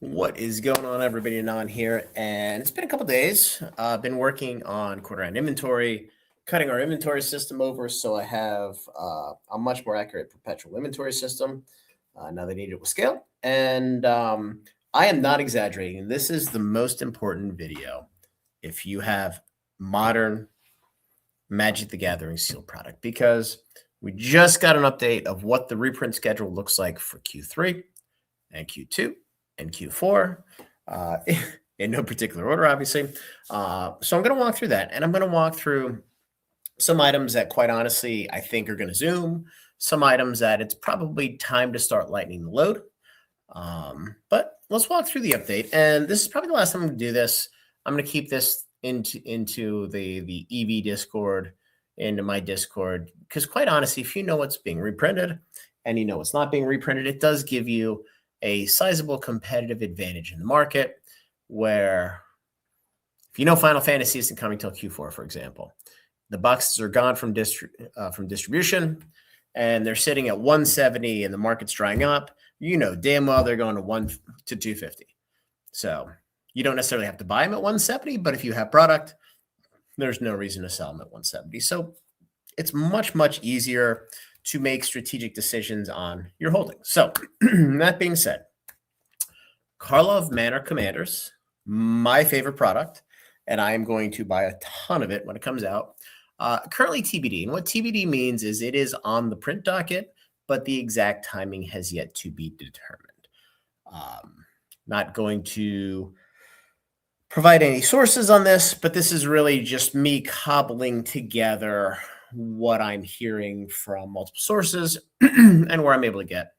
What is going on, everybody? Non here, and it's been a couple days. I've been working on quarter-end inventory, cutting our inventory system over, so I have a much more accurate perpetual inventory system. Now they need it with scale, and I am not exaggerating. This is the most important video if you have modern Magic the Gathering sealed product, because we just got an update of what the reprint schedule looks like for Q3 and Q2 and Q4 uh, in no particular order, obviously. So I'm going to walk through that, and I'm going to walk through some items that, quite honestly, I think are going to zoom, some items that it's probably time to start lightening the load. But let's walk through the update, and this is probably the last time I'm going to do this. I'm going to keep this into the EV Discord, into my Discord, because quite honestly, if you know what's being reprinted and you know what's not being reprinted, it does give you a sizable competitive advantage in the market, where if you know Final Fantasy isn't coming till Q4, for example, the boxes are gone from distribution and they're sitting at 170 and the market's drying up, you know damn well they're going to 250. So you don't necessarily have to buy them at 170, but if you have product, there's no reason to sell them at 170. So it's much easier to make strategic decisions on your holdings. So that being said, Karlov Manor Commanders, my favorite product, and I am going to buy a ton of it when it comes out. Currently TBD, and what TBD means is it is on the print docket, but the exact timing has yet to be determined. Not going to provide any sources on this, but this is really just me cobbling together what I'm hearing from multiple sources and where I'm able to get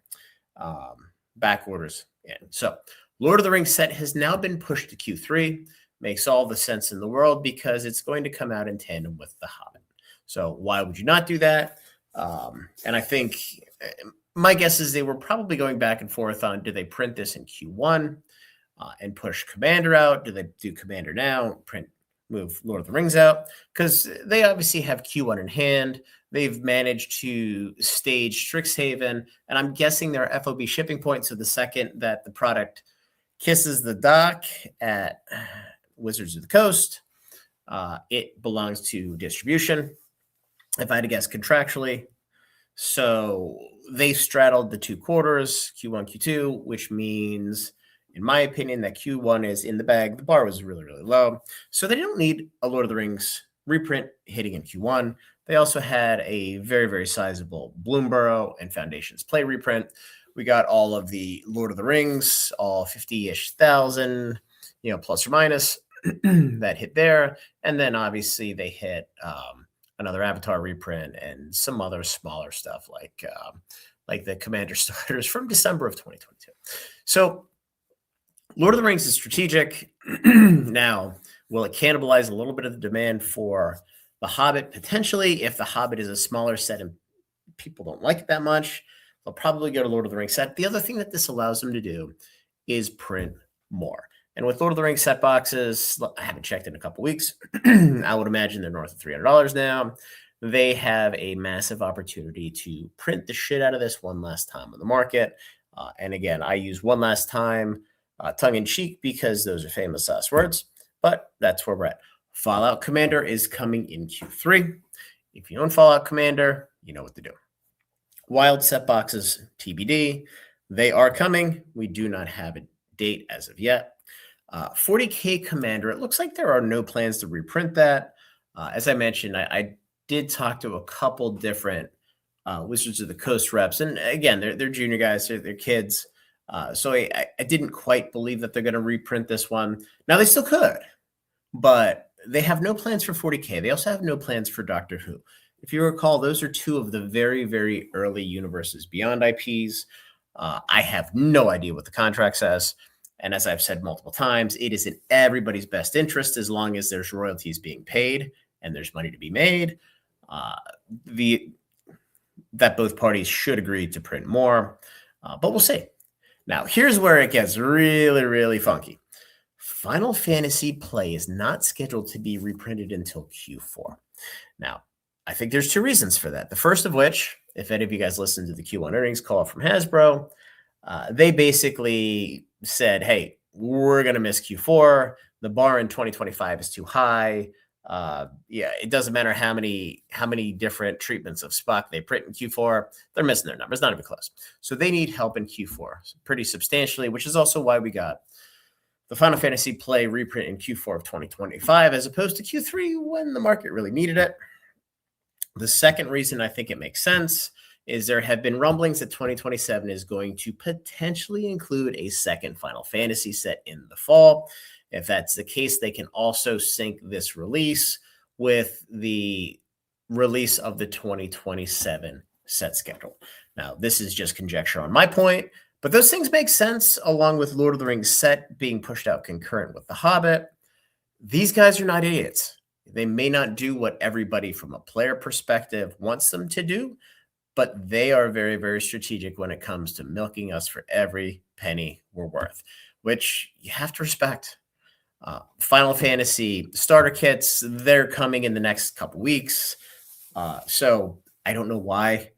back orders in. So Lord of the Rings set has now been pushed to Q3. Makes all the sense in the world because it's going to come out in tandem with The Hobbit. So why would you not do that? And I think my guess is they were probably going back and forth on, do they print this in Q1 and push Commander out? Do they do Commander now, move Lord of the Rings out? Because they obviously have Q1 in hand. They've managed to stage Strixhaven, and I'm guessing their FOB shipping point. So the second that the product kisses the dock at Wizards of the Coast, it belongs to distribution, if I had to guess, contractually. So they straddled the two quarters, Q1, Q2, which means, in my opinion, that Q1 is in the bag. The bar was really low. So they don't need a Lord of the Rings reprint hitting in Q1. They also had a very sizable Bloomborough and Foundations Play reprint. We got all of the Lord of the Rings, all 50-ish thousand, plus or minus, that hit there. And then obviously they hit another Avatar reprint and some other smaller stuff like the Commander starters from December of 2022. So Lord of the Rings is strategic. Now, will it cannibalize a little bit of the demand for The Hobbit? Potentially, if The Hobbit is a smaller set and people don't like it that much, they'll probably go to Lord of the Rings set. The other thing that this allows them to do is print more. And with Lord of the Rings set boxes, I haven't checked in a couple weeks. I would imagine they're north of $300 now. They have a massive opportunity to print the shit out of this one last time on the market. And again, I use one last time tongue-in-cheek because those are famous last words, but that's where we're at. Fallout Commander is coming in Q3. If you own Fallout Commander, you know what to do. Wild set boxes, TBD. They are coming. We do not have a date as of yet. 40K Commander, it looks like there are no plans to reprint that. As I mentioned, I did talk to a couple different Wizards of the Coast reps. And again, they're junior guys, they're kids. So I didn't quite believe that they're going to reprint this one. Now, they still could, but they have no plans for 40K. They also have no plans for Doctor Who. If you recall, those are two of the very early Universes Beyond IPs. I have no idea what the contract says. And as I've said multiple times, it is in everybody's best interest as long as there's royalties being paid and there's money to be made. That both parties should agree to print more, but we'll see. Now, here's where it gets really funky. Final Fantasy Play is not scheduled to be reprinted until Q4. Now, I think there's two reasons for that. The first of which, if any of you guys listened to the Q1 earnings call from Hasbro, they basically said, hey, we're going to miss Q4. The bar in 2025 is too high. Yeah, it doesn't matter how many different treatments of Spock they print in Q4. They're missing their numbers, not even close. So they need help in Q4 pretty substantially, which is also why we got the Final Fantasy Play reprint in Q4 of 2025, as opposed to Q3 when the market really needed it. The second reason I think it makes sense is there have been rumblings that 2027 is going to potentially include a second Final Fantasy set in the fall. If that's the case, they can also sync this release with the release of the 2027 set schedule. Now, this is just conjecture on my point, but those things make sense along with Lord of the Rings set being pushed out concurrent with The Hobbit. These guys are not idiots. They may not do what everybody from a player perspective wants them to do, but they are very, very strategic when it comes to milking us for every penny we're worth, which you have to respect. Final Fantasy starter kits, they're coming in the next couple weeks. So I don't know why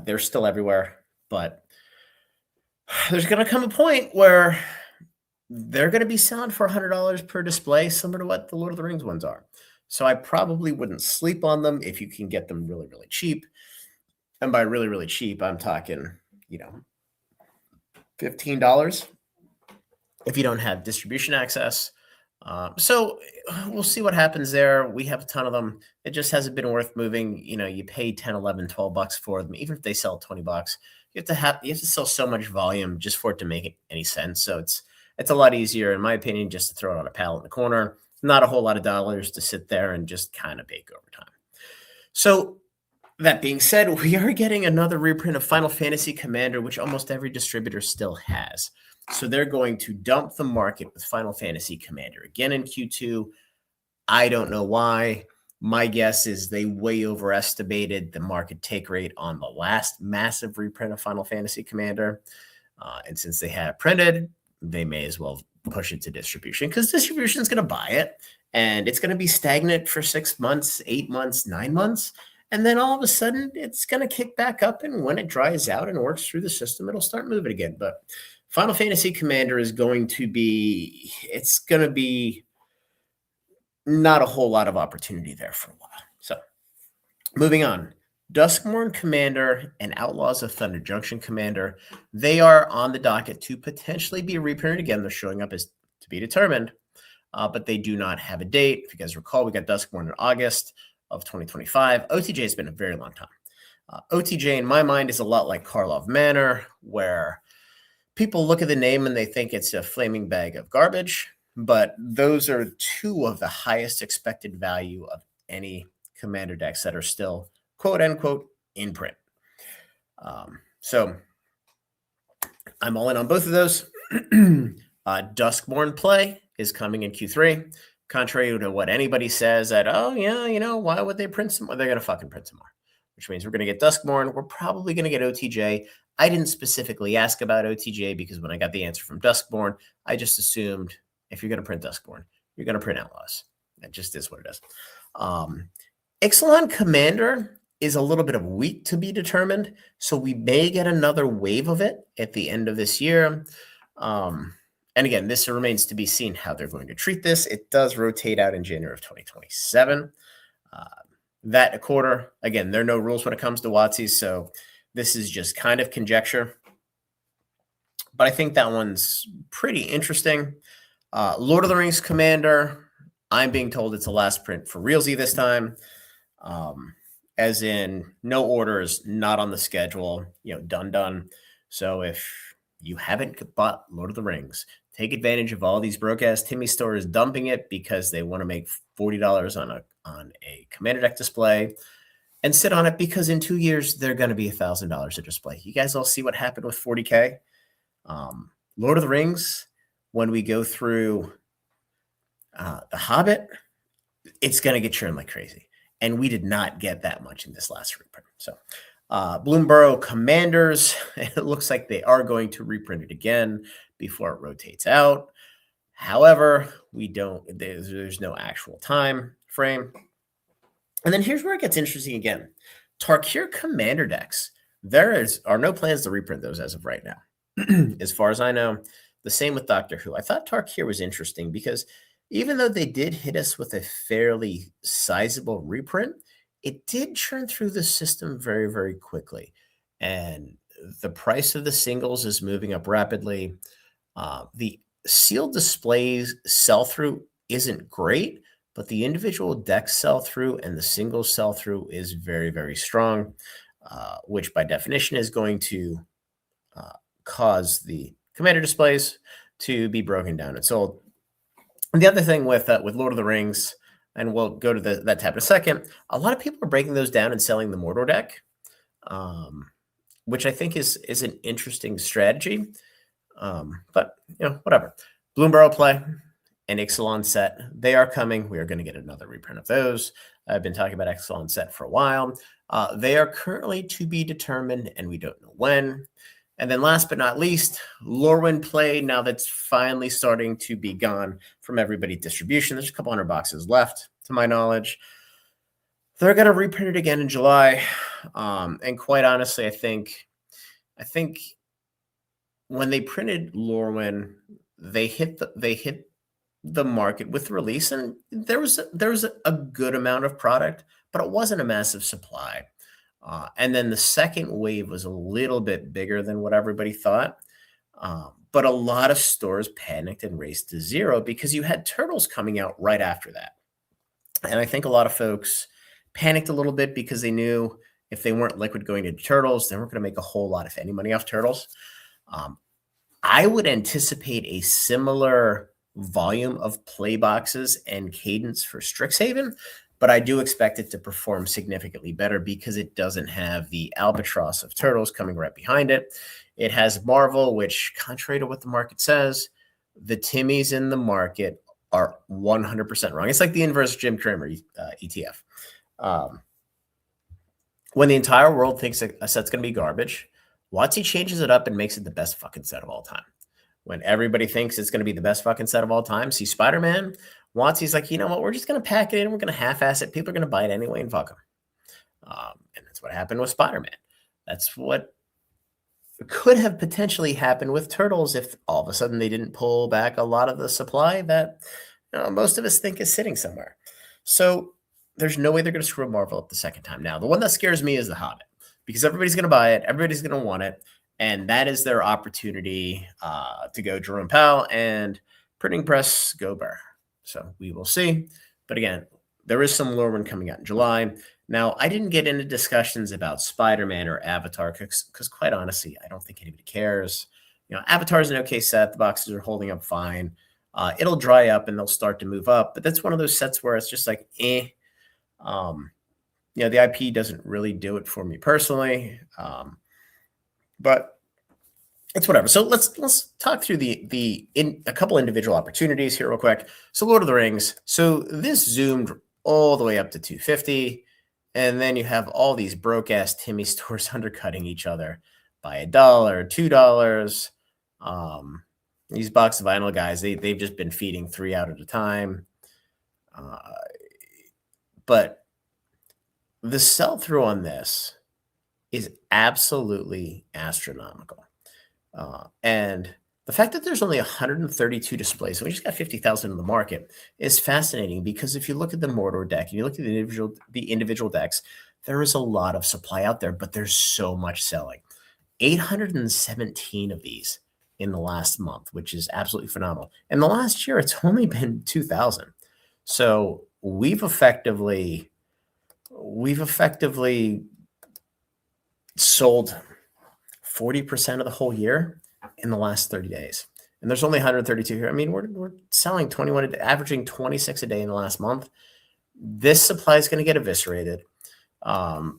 they're still everywhere, but there's going to come a point where they're going to be selling for $100 per display, similar to what the Lord of the Rings ones are. So I probably wouldn't sleep on them if you can get them really, really cheap. And by really, really cheap, I'm talking, $15 if you don't have distribution access. So we'll see what happens there. We have a ton of them. It just hasn't been worth moving. You pay 10, 11, 12 bucks for them. Even if they sell 20 bucks, you have to sell so much volume just for it to make any sense. So it's a lot easier, in my opinion, just to throw it on a pallet in the corner. Not a whole lot of dollars to sit there and just kind of bake over time. So that being said, we are getting another reprint of Final Fantasy Commander, which almost every distributor still has. So they're going to dump the market with Final Fantasy Commander again in Q2. I don't know why. My guess is they way overestimated the market take rate on the last massive reprint of Final Fantasy Commander. And since they had it printed, they may as well push it to distribution, because distribution is going to buy it and it's going to be stagnant for 6 months, 8 months, 9 months. And then all of a sudden it's going to kick back up. And when it dries out and works through the system, it'll start moving again. But Final Fantasy Commander is going to be not a whole lot of opportunity there for a while. So moving on. Duskmourn Commander and Outlaws of Thunder Junction Commander, they are on the docket to potentially be reprinted again. They're showing up as to be determined, but they do not have a date. If you guys recall, we got Duskmourn in August of 2025. OTJ has been a very long time. OTJ, in my mind, is a lot like Karlov Manor, where people look at the name and they think it's a flaming bag of garbage, but those are two of the highest expected value of any Commander decks that are still quote unquote in print. So I'm all in on both of those. Duskmourn Play is coming in Q3. Contrary to what anybody says that, oh yeah, why would they print some more? They're going to fucking print some more, which means we're going to get Duskmourn. We're probably going to get OTJ. I didn't specifically ask about OTJ because when I got the answer from Duskmourn, I just assumed if you're going to print Duskmourn, you're going to print Outlaws. That just is what it is. Ixalan Commander is a little bit of weak to be determined, so we may get another wave of it at the end of this year. And again, this remains to be seen how they're going to treat this. It does rotate out in January of 2027. That a quarter. Again, there are no rules when it comes to WotCs, so this is just kind of conjecture. But I think that one's pretty interesting. Lord of the Rings Commander, I'm being told it's a last print for realsy this time. As in no orders, not on the schedule, done. So if you haven't bought Lord of the Rings, take advantage of all these broke-ass Timmy stores dumping it because they want to make $40 on a Commander deck display and sit on it, because in 2 years, they're going to be $1,000 a display. You guys all see what happened with 40K? Lord of the Rings, when we go through The Hobbit, it's going to get churned like crazy. And we did not get that much in this last reprint. So Bloomborough Commanders, it looks like they are going to reprint it again before it rotates out. However, there's no actual time frame. And then here's where it gets interesting again. Tarkir Commander decks. There are no plans to reprint those as of right now. As far as I know, The same with Doctor Who. I thought Tarkir was interesting because even though they did hit us with a fairly sizable reprint, it did churn through the system very, very quickly. And the price of the singles is moving up rapidly. The sealed displays sell through isn't great, but the individual deck sell through and the single sell through is very, very strong, which by definition is going to cause the commander displays to be broken down and sold. And the other thing with Lord of the Rings, and we'll go to that tab in a second, a lot of people are breaking those down and selling the Mordor deck, which I think is an interesting strategy. But whatever. Bloomburrow play and Ixalan set, they are coming. We are going to get another reprint of those. I've been talking about Ixalan set for a while. They are currently to be determined, and we don't know when. And then last but not least, Lorwyn play, now that's finally starting to be gone from everybody's distribution. There's a couple hundred boxes left, to my knowledge. They're going to reprint it again in July. And quite honestly, I think when they printed Lorwyn, they hit the market with release, and there was a good amount of product, but it wasn't a massive supply. And then the second wave was a little bit bigger than what everybody thought. But a lot of stores panicked and raced to zero because you had Turtles coming out right after that. And I think a lot of folks panicked a little bit because they knew if they weren't liquid going into Turtles, they weren't going to make a whole lot, if any, money off Turtles. I would anticipate a similar volume of play boxes and cadence for Strixhaven, but I do expect it to perform significantly better because it doesn't have the albatross of Turtles coming right behind it. It has Marvel, which, contrary to what the market says, the Timmies in the market are 100% wrong. It's like the inverse Jim Cramer ETF. When the entire world thinks a set's going to be garbage, WotC changes it up and makes it the best fucking set of all time. When everybody thinks it's going to be the best fucking set of all time, see Spider-Man, WotC's like, you know what, we're just going to pack it in, we're going to half-ass it, people are going to buy it anyway and fuck them. And that's what happened with Spider-Man. That's what could have potentially happened with Turtles if all of a sudden they didn't pull back a lot of the supply that most of us think is sitting somewhere. So there's no way they're going to screw Marvel up the second time. Now, the one that scares me is The Hobbit, because everybody's going to buy it, everybody's going to want it, and that is their opportunity to go Jerome Powell and printing press go Burr. So we will see. But again, there is some Lorwyn coming out in July. Now, I didn't get into discussions about Spider-Man or Avatar because quite honestly, I don't think anybody cares. Avatar is an okay set. The boxes are holding up fine. It'll dry up and they'll start to move up. But that's one of those sets where it's just like, eh. The IP doesn't really do it for me personally. But it's whatever. So let's talk through a couple individual opportunities here real quick. So Lord of the Rings. So this zoomed all the way up to 250. And then you have all these broke ass Timmy stores undercutting each other by $1, $2. These box vinyl guys, they've just been feeding 3 out at a time. But the sell-through on this is absolutely astronomical. And the fact that there's only 132 displays, and we just got 50,000 in the market, is fascinating because if you look at the Mordor deck and you look at the individual decks, there is a lot of supply out there, but there's so much selling. 817 of these in the last month, which is absolutely phenomenal. And the last year, it's only been 2,000. So we've effectively sold 40% of the whole year in the last 30 days. And there's only 132 here. I mean, we're selling 21, averaging 26 a day in the last month. This supply is going to get eviscerated.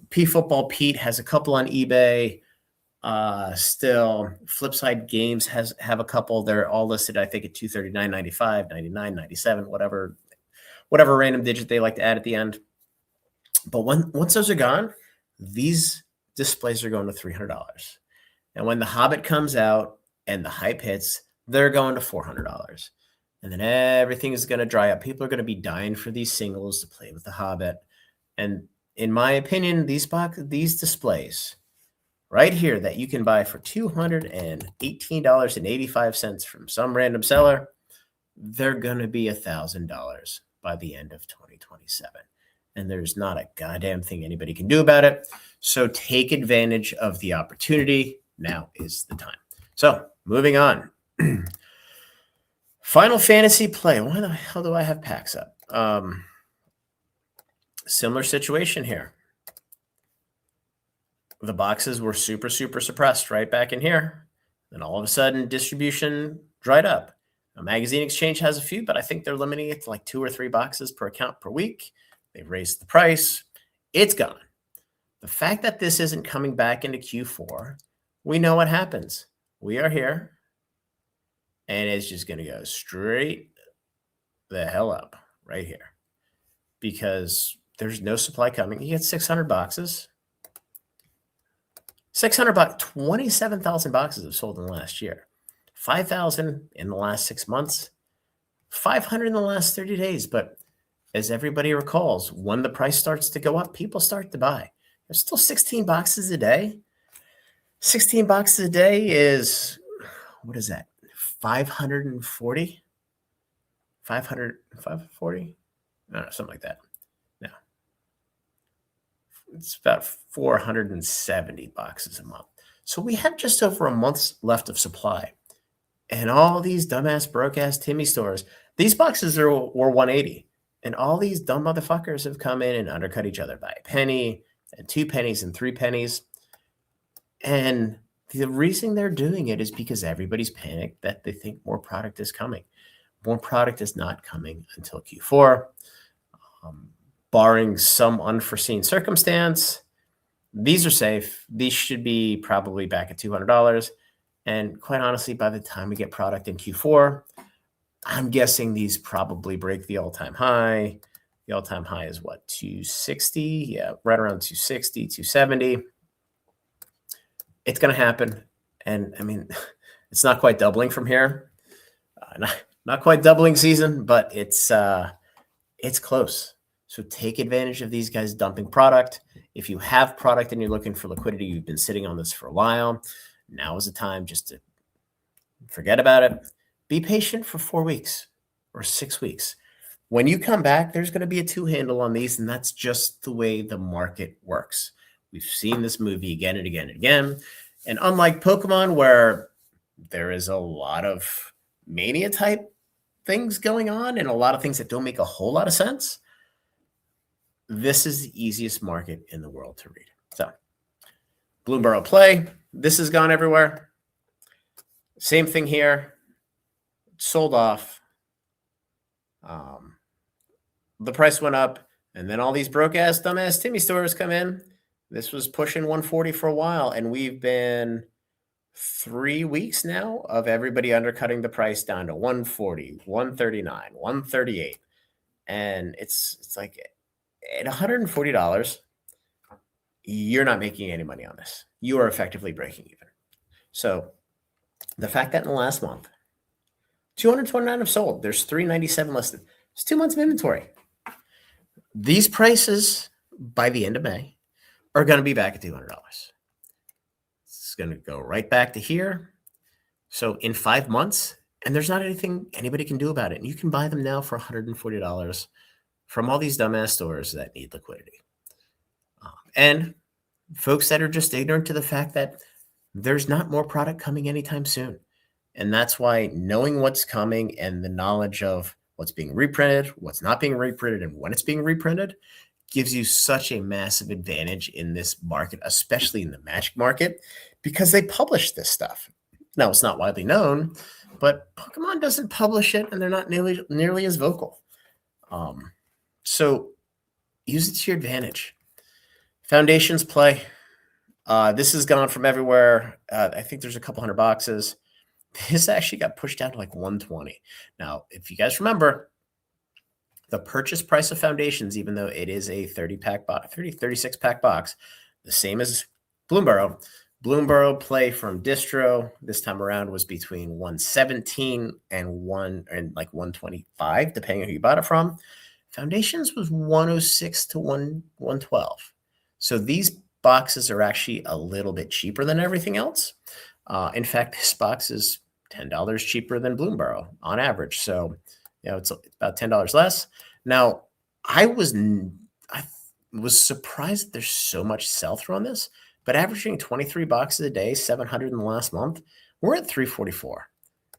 P Football Pete has a couple on eBay. Still, Flipside Games have a couple. They're all listed, I think, at $239.95, $99, $97, whatever random digit they like to add at the end. But once those are gone, these displays are going to $300. And when The Hobbit comes out and the hype hits, they're going to $400. And then everything is going to dry up. People are going to be dying for these singles to play with The Hobbit. And in my opinion, these displays right here that you can buy for $218.85 from some random seller, they're going to be $1,000 by the end of 2027. And there's not a goddamn thing anybody can do about it. So take advantage of the opportunity. Now is the time. So moving on. Final Fantasy play. Why the hell do I have packs up? Similar situation here. The boxes were super suppressed right back in here. Then all of a sudden, distribution dried up. A Magazine Exchange has a few, but I think they're limiting it to like 2 or 3 boxes per account per week. They've raised the price. It's gone. The fact that this isn't coming back into Q4, we know what happens. We are here, and it's just going to go straight the hell up right here because there's no supply coming. You get 600 boxes. 600 boxes, 27,000 boxes have sold in the last year. 5,000 in the last 6 months, 500 in the last 30 days. But as everybody recalls, when the price starts to go up, people start to buy. There's still 16 boxes a day. 16 boxes a day is, what is that? 540? 540? I don't know, something like that. No. It's about 470 boxes a month. So we have just over a month's left of supply. And all these dumbass, broke-ass Timmy stores, these boxes were 180. And all these dumb motherfuckers have come in and undercut each other by a penny and 2 pennies and 3 pennies. And the reason they're doing it is because everybody's panicked that they think more product is coming. More product is not coming until Q4. Barring some unforeseen circumstance, these are safe. These should be probably back at $200. And quite honestly, by the time we get product in Q4, I'm guessing these probably break the all-time high. The all-time high is what, 260? Yeah, right around 260, 270. It's going to happen. And I mean, it's not quite doubling from here. Not quite doubling season, but it's close. So take advantage of these guys dumping product. If you have product and you're looking for liquidity, you've been sitting on this for a while, now is the time just to forget about it. Be patient for 4 weeks or 6 weeks. When you come back, there's going to be a 2 handle on these, and that's just the way the market works. We've seen this movie again and again and again. And unlike Pokemon, where there is a lot of mania type things going on and a lot of things that don't make a whole lot of sense, this is the easiest market in the world to read. So, Bloomberg play. This has gone everywhere. Same thing here. Sold off. The price went up, and then all these broke-ass, dumbass Timmy stores come in. This was pushing 140 for a while, and we've been 3 weeks now of everybody undercutting the price down to 140, 139, 138. And it's like at $140, you're not making any money on this. You are effectively breaking even. So the fact that in the last month, 229 have sold. There's 397 listed. It's 2 months of inventory. These prices by the end of May are going to be back at $200. It's going to go right back to here. So in 5 months, and there's not anything anybody can do about it. And you can buy them now for $140 from all these dumbass stores that need liquidity. And folks that are just ignorant to the fact that there's not more product coming anytime soon. And that's why knowing what's coming and the knowledge of what's being reprinted, what's not being reprinted, and when it's being reprinted gives you such a massive advantage in this market, especially in the Magic market, because they publish this stuff. Now, it's not widely known, but Pokemon doesn't publish it, and they're not nearly as vocal. So use it to your advantage. Foundations play. This has gone from everywhere. I think there's a couple hundred boxes. This actually got pushed down to like 120. Now, if you guys remember, the purchase price of Foundations, even though it is a 36-pack box, the same as Bloomberg. Bloomberg play from distro this time around was between 117 and 125, depending on who you bought it from. Foundations was 106 to 112. So these boxes are actually a little bit cheaper than everything else. In fact, this box is $10 cheaper than Bloomberg on average. So, it's about $10 less. Now, I was I was surprised that there's so much sell-through on this, but averaging 23 boxes a day, 700 in the last month, we're at 344.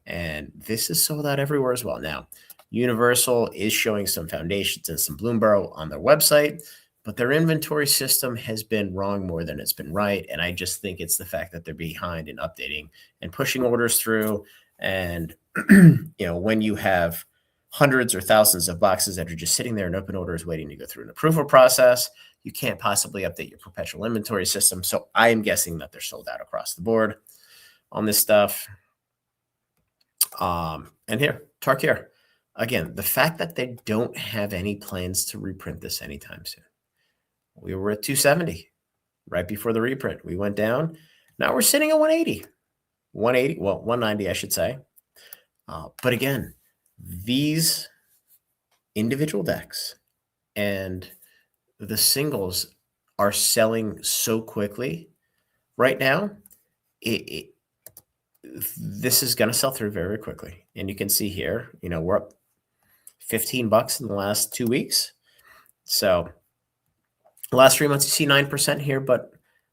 And this is sold out everywhere as well. Now, Universal is showing some foundations and some Bloomberg on their website, but their inventory system has been wrong more than it's been right. And I just think it's the fact that they're behind in updating and pushing orders through. And, when you have hundreds or thousands of boxes that are just sitting there in open orders waiting to go through an approval process, you can't possibly update your perpetual inventory system. So I am guessing that they're sold out across the board on this stuff. And here, Tarkir. Again, the fact that they don't have any plans to reprint this anytime soon. We were at 270 right before the reprint. We went down. Now we're sitting at 180. 190, I should say. But again, these individual decks and the singles are selling so quickly right now. This is going to sell through very quickly. And you can see here, we're up $15 in the last 2 weeks. So the last 3 months, you see 9% here. But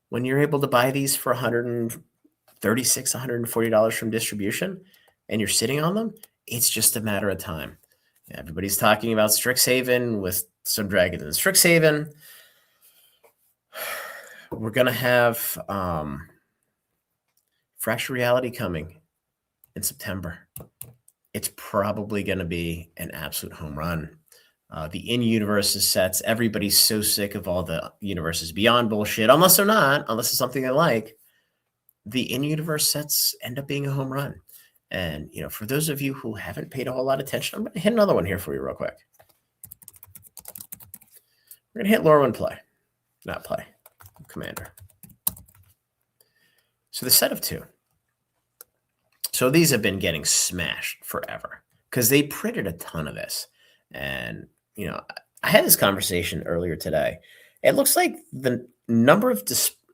when you're able to buy these for $136, $140 from distribution, and you're sitting on them, it's just a matter of time. Everybody's talking about Strixhaven with some dragons in Strixhaven. We're going to have Fractured Reality coming in September. It's probably going to be an absolute home run. The in-universes sets, everybody's so sick of all the universes beyond bullshit, unless they're not, unless it's something they like. The in-universe sets end up being a home run. And, for those of you who haven't paid a whole lot of attention, I'm going to hit another one here for you real quick. We're going to hit Lorwyn play, Commander. So the set of 2. So these have been getting smashed forever because they printed a ton of this. And, I had this conversation earlier today. It looks like the number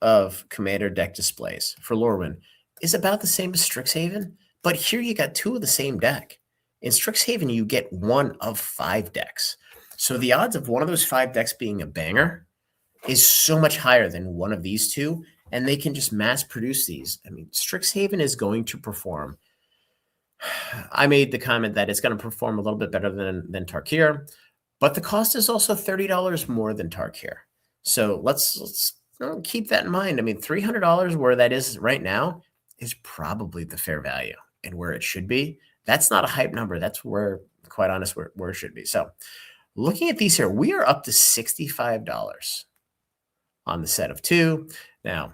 of Commander deck displays for Lorwyn is about the same as Strixhaven. But here you got 2 of the same deck. In Strixhaven, you get 1 of 5 decks. So the odds of one of those 5 decks being a banger is so much higher than one of these 2. And they can just mass produce these. I mean, Strixhaven is going to perform. I made the comment that it's going to perform a little bit better than Tarkir, but the cost is also $30 more than Tarkir. So let's keep that in mind. I mean, $300 where that is right now is probably the fair value and where it should be. That's not a hype number. That's where, quite honest, where it should be. So looking at these here, we are up to $65 on the set of 2. Now,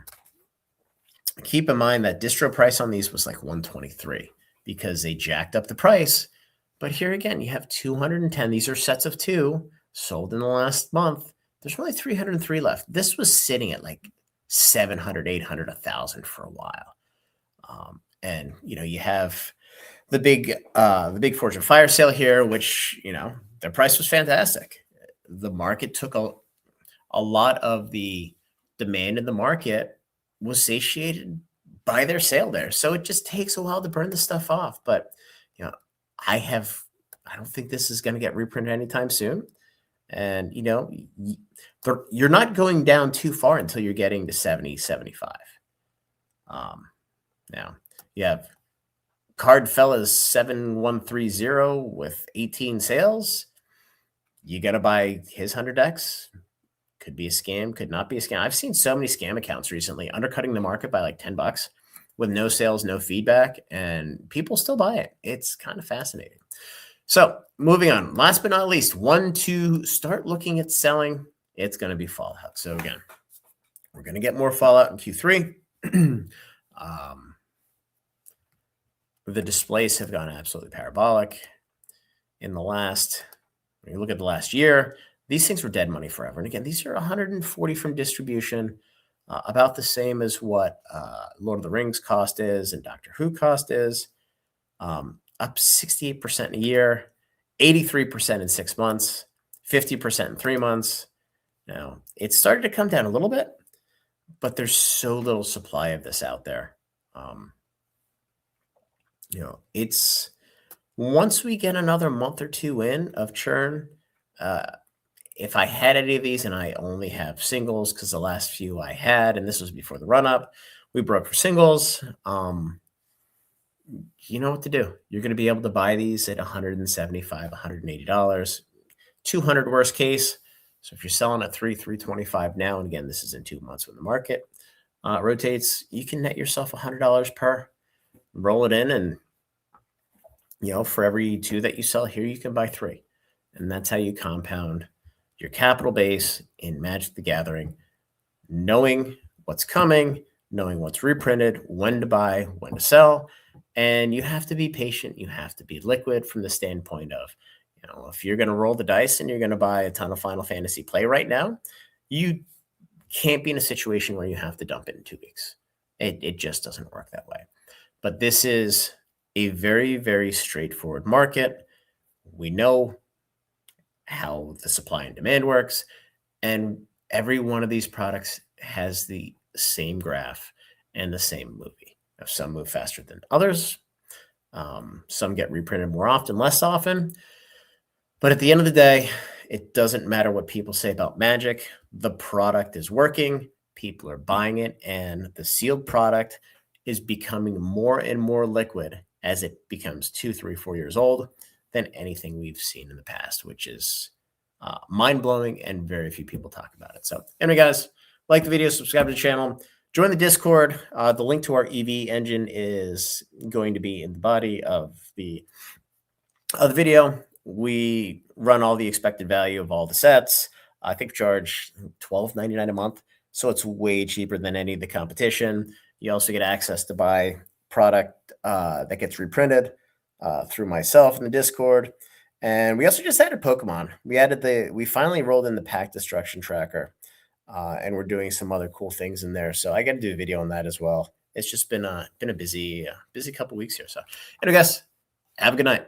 keep in mind that distro price on these was like $123 because they jacked up the price. But here again, you have 210. These are sets of 2 sold in the last month. There's only 303 left. This was sitting at like 700, 800, 1,000 for a while. And, you have the big Forge of Fire sale here, which, their price was fantastic. The market took a lot of the demand in the market was satiated by their sale there. So it just takes a while to burn the stuff off. But, I don't think this is going to get reprinted anytime soon. And, you're not going down too far until you're getting to 70, 75. Now you have Card Fellas 7130 with 18 sales. You got to buy his 100 decks. Could be a scam, could not be a scam. I've seen so many scam accounts recently undercutting the market by like $10 with no sales, no feedback, and people still buy it. It's kind of fascinating. So moving on, last but not least, one to start looking at selling, it's going to be Fallout. So again, we're going to get more Fallout in Q3. The displays have gone absolutely parabolic in the last, when you look at the last year, these things were dead money forever. And again, these are 140 from distribution, about the same as what Lord of the Rings cost is and Doctor Who cost is, up 68% in a year, 83% in 6 months, 50% in 3 months. Now, it started to come down a little bit, but there's so little supply of this out there. Um, it's once we get another month or two in of churn, uh, if I had any of these and I only have singles, because the last few I had, and this was before the run up, we broke for singles. You know what to do. You're going to be able to buy these at $175, $180, 200 worst case. So if you're selling at 325 now, and again, this is in 2 months when the market rotates, you can net yourself $100 per. Roll it in, and for every 2 that you sell here, you can buy 3, and that's how you compound your capital base in Magic the Gathering, knowing what's coming, knowing what's reprinted, when to buy, when to sell. And you have to be patient. You have to be liquid from the standpoint of, if you're going to roll the dice and you're going to buy a ton of Final Fantasy play right now, you can't be in a situation where you have to dump it in 2 weeks. It just doesn't work that way. But this is a very, very straightforward market. We know how the supply and demand works, and every one of these products has the same graph and the same movie. Some move faster than others. Some get reprinted more often, less often. But at the end of the day, it doesn't matter what people say about Magic. The product is working. People are buying it. And the sealed product is becoming more and more liquid as it becomes 2, 3, 4 years old than anything we've seen in the past, which is mind-blowing, and very few people talk about it. So anyway, guys, like the video, subscribe to the channel, join the Discord. The link to our EV engine is going to be in the body of the video. We run all the expected value of all the sets. I think we charge $12.99 a month, so it's way cheaper than any of the competition. You also get access to buy product that gets reprinted through myself in the Discord. And we also just added Pokemon. We finally rolled in the pack destruction tracker, and we're doing some other cool things in there. So I got to do a video on that as well. It's just been a busy couple weeks here. So anyway, guys, have a good night.